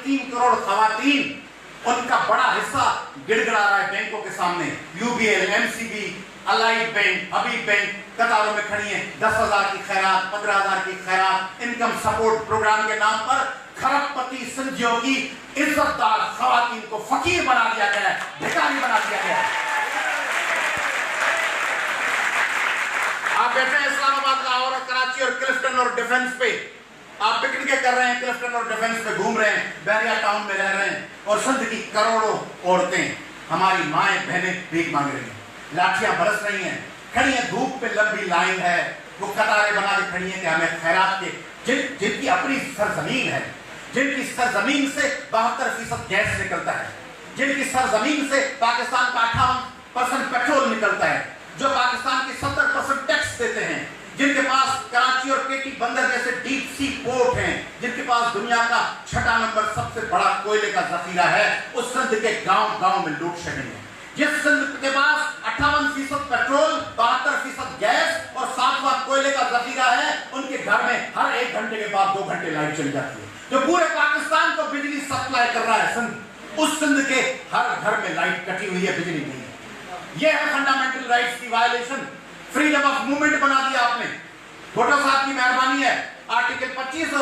3 करोड़ खवातीन, उनका बड़ा हिस्सा गिड़गिड़ा रहा है बैंकों के सामने। यूबीएल, एमसीबी, अलाइड बैंक, हबीब बैंक कतारों में खड़ी है। 10,000 की खैरात, 15,000 की खैरात, इनकम सपोर्ट प्रोग्राम के नाम पर खरबपति सिंधियों की इज्जतदार खवातीन को फकीर बना दिया गया है, भिखारी बना दिया गया है। आप बैठे हैं इस्लामाबाद, लाहौर और कराची और क्लिफ्टन और डिफेंस पे, आप पिकनिकें कर रहे हैं, क्लिफ्टन और डिफेंस पे घूम रहे हैं, बहरिया टाउन में रह रहे हैं, और सिंध की करोड़ों औरतें, हमारी माएं बहनें भीख मांग रही हैं, लाठियां बरस रही हैं, खड़ी हैं, धूप पे लंबी लाइन है, वो कतारें बना के खड़ी हैं कि हमें खैरात के, जिनकी अपनी सरजमीन है, जिनकी सरजमीन से 72% गैस निकलता है, जिनकी सरजमीन से पाकिस्तान का 58% पेट्रोल निकलता है, जो पाकिस्तान के 70% टैक्स देते हैं, जिनके पास कराची और केटी बंदर जैसे डीप सी पोर्ट हैं, जिनके पास दुनिया का 6 नंबर सबसे बड़ा कोयले का जखीरा है, उस सिंध के गांव-गांव में लूट शेडिंग है। जिस सिंध के पास 58% पेट्रोल, 72% गैस और 7वां कोयले का जखीरा है, उनके घर में हर 1 घंटे के बाद 2 घंटे लाइट चली जाती है। जो पूरे पाकिस्तान को बिजली सप्लाई कर रहा है सिंध, उस सिंध के हर घर में लाइट कटी हुई है, बिजली नहीं है। यह है फंडामेंटल राइट्स की वायलेशन। फ्रीडम ऑफ मूवमेंट बना दिया आपने। भुट्टो साहब की मेहरबानी है, आर्टिकल 25 और